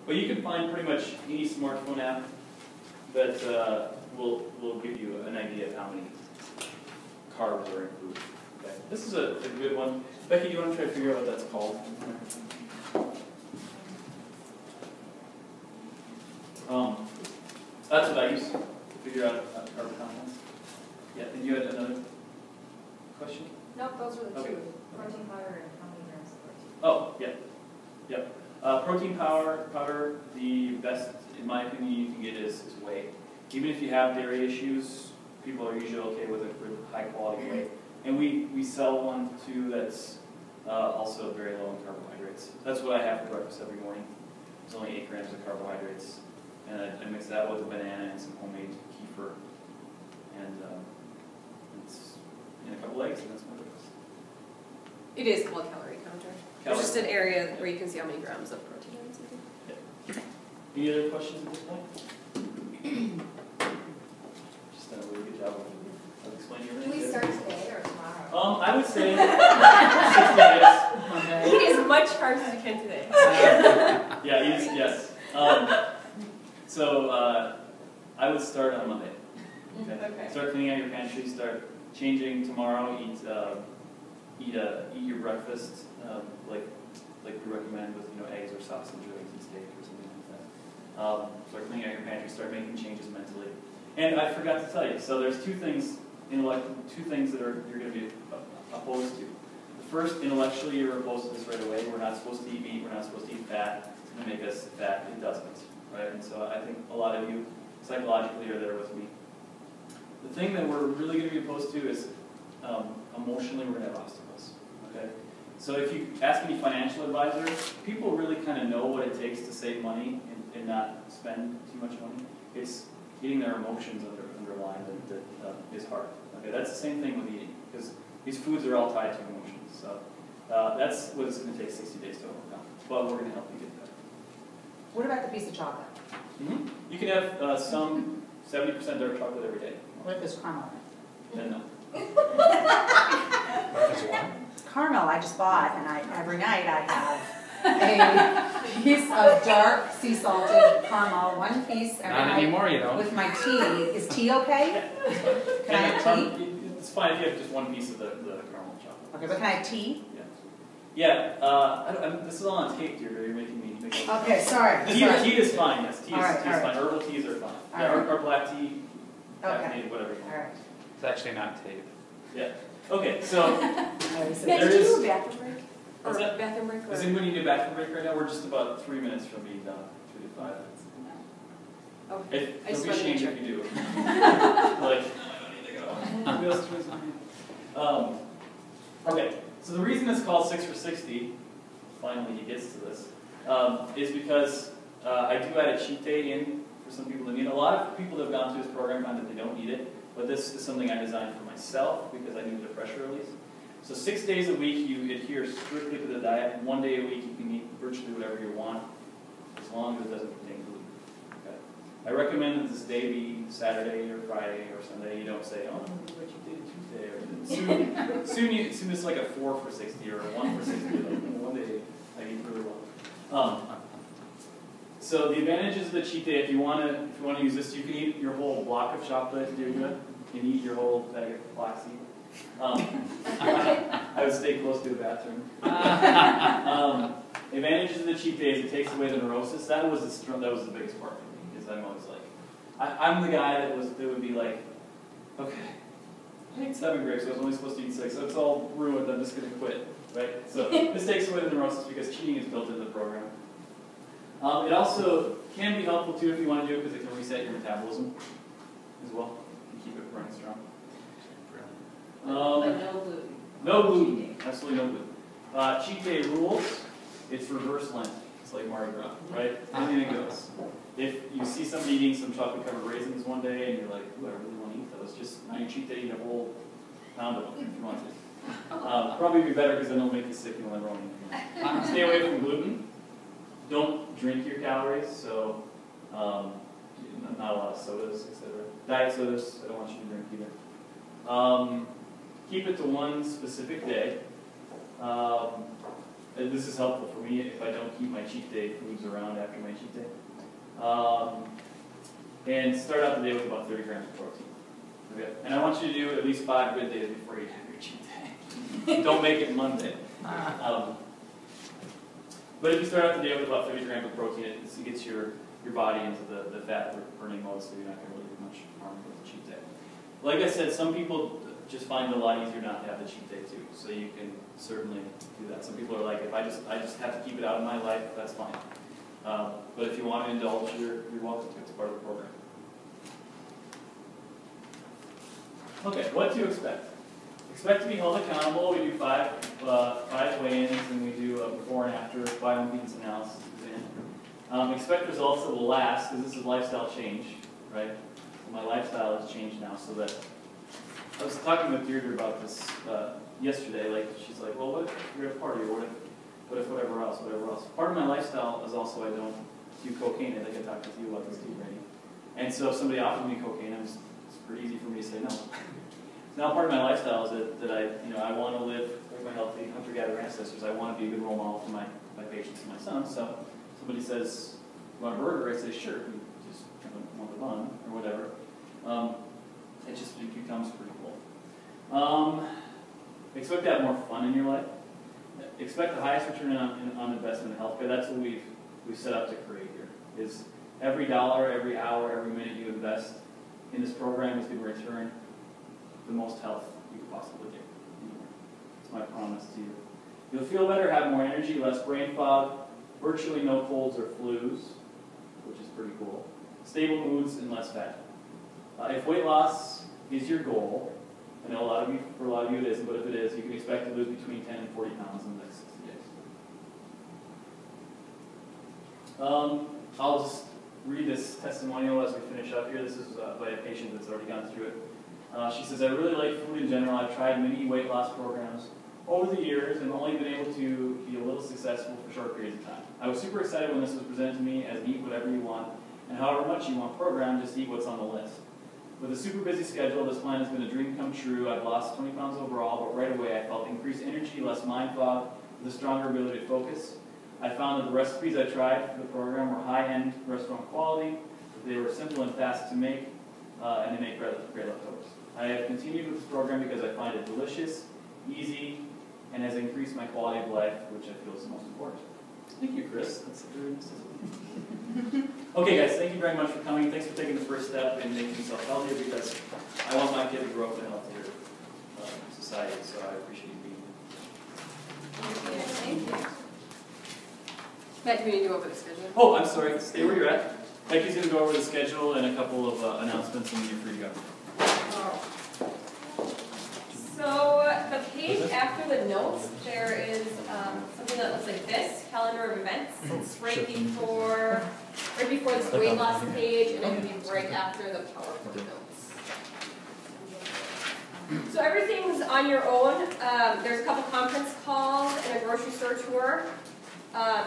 But you can find pretty much any smartphone app that will give you an idea of how many carbs are in food. Okay. This is a good one. Becky, do you want to try to figure out what that's called? That's what I use to figure out carbon contents. Yeah, and you had another question? Nope, those were the Okay. two. Protein powder and how many grams of protein? Oh, yeah. Protein powder, the best, in my opinion, you can get is whey. Even if you have dairy issues, people are usually okay with a really high quality whey. And we sell one too that's also very low in carbohydrates. That's what I have for breakfast every morning. It's only 8 grams of carbohydrates. And I mix that with a banana and some homemade kefir. And it's in a couple eggs, and that's my breakfast. It is called calorie counter. There's just an area where you can see how many grams of protein are in something. Yeah. Any other questions at this point? Just done a really good job of explaining Can everything. we start today or tomorrow? I would say 60 minutes. Eat as much carbs as you can today. Yeah, yes. So I would start on Monday. Okay. Start cleaning out your pantry. Start changing tomorrow. Eat your breakfast like we recommend with eggs or sausage or eggs and steak or something like that. Start cleaning out your pantry. Start making changes mentally. And I forgot to tell you. So there's two things that you're going to be opposed to. The first, intellectually, you're opposed to this right away. We're not supposed to eat meat. We're not supposed to eat fat. It's going to make us fat. It doesn't. Right? And so I think a lot of you psychologically are there with me. The thing that we're really going to be opposed to is emotionally we're going to have obstacles. Okay? So if you ask any financial advisor, people really kind of know what it takes to save money and not spend too much money. It's getting their emotions underlined that is hard. Okay? That's the same thing with eating, because these foods are all tied to emotions. So that's what it's going to take 60 days to overcome. But we're going to help you get there. What about the piece of chocolate? Mm-hmm. You can have some 70% dark chocolate every day. What if there's caramel in it? Then no. Caramel I just bought, and every night I have a piece of dark sea salted caramel, one piece every Not night anymore, you know. with my tea. Is tea okay? Can I have tea? It's fine if you have just one piece of the caramel chocolate. Okay, but can I have tea? Yeah. This is all on tape, dear. You're making me make it. Okay, sorry. Tea is fine. Yes, tea is right. fine. Herbal teas are fine. All Yeah, right. or black tea, Okay. caffeinated, whatever you want. All right. It's actually not tape. Yeah. Okay, so Yeah, there did you is. do a bathroom break? What's that? Bathroom break? Does anybody need a bathroom break right now? We're just about 3 minutes from being done. 3 to 5. Okay. I Don't just be wanted to ashamed make if you do. Like, I need to go. Nobody else chooses me. Okay, so the reason it's called 6 for 60, finally he gets to this, is because I do add a cheat day in for some people that need it. A lot of people that have gone through this program find that they don't need it, but this is something I designed for myself because I needed a pressure release. So 6 days a week you adhere strictly to the diet, and 1 day a week you can eat virtually whatever you want, as long as it doesn't contain gluten. Okay. I recommend that this day be Saturday or Friday or Sunday. You don't say, oh, what you did Tuesday. Or soon it's like a 4 for 60 or a 1 for 60. Like, 1 day I eat really well. So the advantages of the cheat day, if you want to use this, you can eat your whole block of chocolate. You can eat your whole bag of flaxseed. I would stay close to the bathroom. The advantages of the cheat day is it takes away the neurosis. That was the biggest part for me, because I'm always like, I'm the guy that would be like, okay, I ate 7 grapes, so I was only supposed to eat 6, so it's all ruined, I'm just going to quit, right? So this takes away the neurosis because cheating is built into the program. It also can be helpful too if you want to do it because it can reset your metabolism as well and keep it running strong. But no gluten. No gluten. Absolutely no gluten. Cheat day rules. It's reverse Lent. It's like Mardi Gras, right? Anything goes. If you see somebody eating some chocolate-covered raisins one day and you're like, ooh, I really want to eat those, just on your cheat day, eat a whole pound of them if you want to. Probably be better because then they'll make you sick and then wrong. Stay away from gluten. Don't drink your calories, so not a lot of sodas, etc. Diet sodas, I don't want you to drink either. Keep it to one specific day. The this is helpful for me if I don't keep my cheat day foods around after my cheat day. And start out the day with about 30 grams of protein. Okay. And I want you to do at least 5 good days before you have your cheat day. Don't make it Monday. But if you start out the day with about 30 grams of protein, it gets your body into the fat burning mode, so you're not going to really do much harm with the cheat day. Like I said, some people just find it a lot easier not to have the cheat day too, so you can certainly do that. Some people are like, if I just have to keep it out of my life, that's fine. But if you want to indulge, you're welcome to. It's part of the program. Okay, what to expect? Expect to be held accountable. We do five weigh-ins, and we do a before and after bioimpedance analysis exam. Expect results that will last, because this is lifestyle change, right? So my lifestyle has changed now, so that I was talking with Deirdre about this yesterday. Like, she's like, well, what if you're at a party, or what if whatever else? Part of my lifestyle is also I don't do cocaine. I think I talked with you about this too, Brady. And so if somebody offered me cocaine, it's pretty easy for me to say no. Now part of my lifestyle is that I want to live like my healthy hunter-gatherer ancestors. I want to be a good role model for my patients and my sons. So somebody says, you want a burger? I say, sure. You just want the bun or whatever. It becomes pretty cool. Expect to have more fun in your life. Expect the highest return on investment in healthcare. That's what we've set up to create here. Is every dollar, every hour, every minute you invest in this program is going to return the most health you could possibly get. It's my promise to you. You'll feel better, have more energy, less brain fog, virtually no colds or flus, which is pretty cool, stable moods, and less fat. If weight loss is your goal, I know for a lot of you it isn't, but if it is, you can expect to lose between 10 and 40 pounds in the next 60 days. I'll just read this testimonial as we finish up here. This is by a patient that's already gone through it. She says, I really like food in general. I've tried many weight loss programs over the years and only been able to be a little successful for short periods of time. I was super excited when this was presented to me as an eat whatever you want and however much you want program, just eat what's on the list. With a super busy schedule, this plan has been a dream come true. I've lost 20 pounds overall, but right away I felt increased energy, less mind fog, with a stronger ability to focus. I found that the recipes I tried for the program were high-end restaurant quality, they were simple and fast to make, and they make great leftovers. I have continued with this program because I find it delicious, easy, and has increased my quality of life, which I feel is the most important. Thank you, Chris. That's very nice. Okay, guys, thank you very much for coming. Thanks for taking the first step in making yourself healthier, because I want my kid to grow up in a healthier society, so I appreciate you being here. Thank you. Matt, do you need to go over the schedule? Oh, I'm sorry. Stay where you're at. Becky's going to go over the schedule and a couple of announcements, and you're free to go. So the page after the notes, there is something that looks like this, calendar of events. It's right before this weight loss page, and it will be right after the PowerPoint notes. So everything's on your own. There's a couple conference calls and a grocery store tour.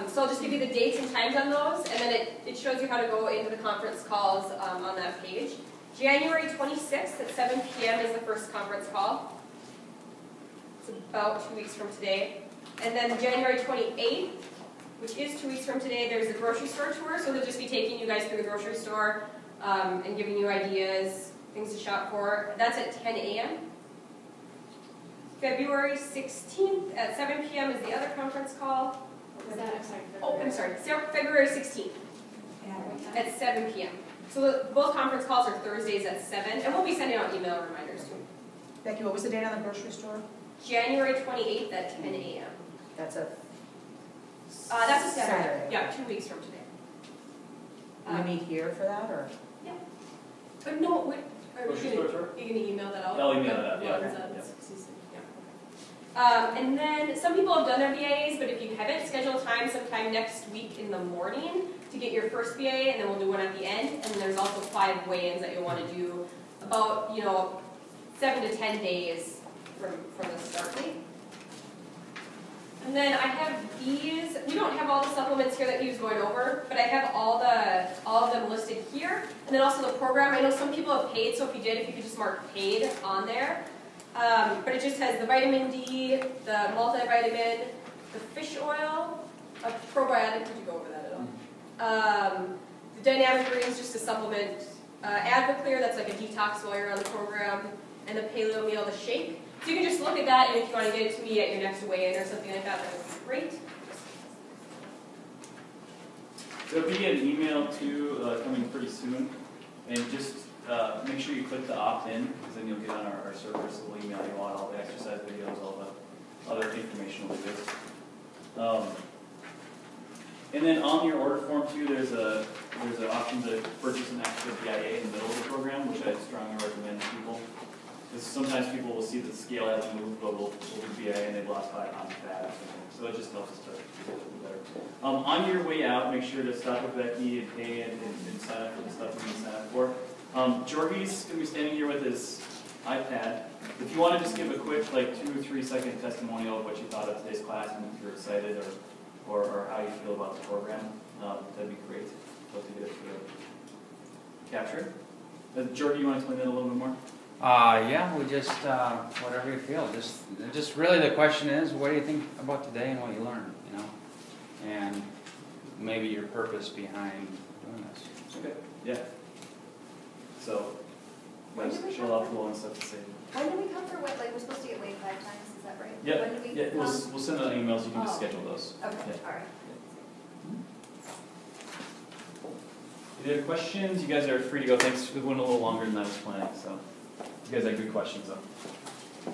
So I'll just give you the dates and times on those, and then it shows you how to go into the conference calls on that page. January 26th at 7 p.m. is the first conference call. It's about 2 weeks from today. And then January 28th, which is 2 weeks from today, there's the grocery store tour. So they'll just be taking you guys through the grocery store and giving you ideas, things to shop for. That's at 10 a.m. February 16th at 7 p.m. is the other conference call. I'm sorry, February 16th at 7 p.m. So both conference calls are Thursdays at 7, and we'll be sending out email reminders too. Becky, what was the date on the grocery store? January 28th at 10 a.m. That's a Saturday. Yeah, 2 weeks from today. We meet here for that, or? Yeah. But no, wait. Are Grocery you store tour? going to email that out? I'll email that out, yeah. And then some people have done their BAs, but if you haven't, schedule time sometime next week in the morning to get your first BA, and then we'll do one at the end. And then there's also 5 weigh-ins that you'll want to do about 7 to 10 days from the start date. And then I have these. We don't have all the supplements here that he was going over, but I have all of them listed here. And then also the program. I know some people have paid, so if you could just mark paid on there. But it just has the vitamin D, the multivitamin, the fish oil, a probiotic, did you go over that at all? The Dynamic Greens, just to supplement, Advoclear, that's like a detox while you're on the program, and the Paleo Meal, the shake. So you can just look at that, and if you want to get it to me at your next weigh-in or something like that, that would be great. So there'll be an email too coming pretty soon, and just make sure you click the opt-in, because then you'll get on our server, so we'll email you all the exercise videos, all the other informational videos. And then on your order form too, there's an option to purchase an extra BIA in the middle of the program, which I strongly recommend to people. Because sometimes people will see that the scale hasn't moved, but we'll do BIA and they've lost 5 pounds of fat or something. So it just helps us to get a little better. On your way out, make sure to stop with Becky and pay and sign up for the stuff you need to sign up for. Georgie's going to be standing here with his iPad. If you want to just give a quick, like 2 or 3 second testimonial of what you thought of today's class and if you're excited or how you feel about the program, that'd be great. Love to get it to capture it. Georgie, you want to explain that a little bit more? Yeah, we just, whatever you feel. Just really the question is, what do you think about today and what you learned, you know? And maybe your purpose behind doing this. Okay, yeah. So, show off the and stuff to say. When do we come for what, like we're supposed to get weighed 5 times, is that right? Yep. When do we Yeah, come? we'll send out emails, you can just schedule those. Okay, Yeah. alright. Any other questions? You guys are free to go. Thanks. We went a little longer than I was planning, so you guys had good questions though.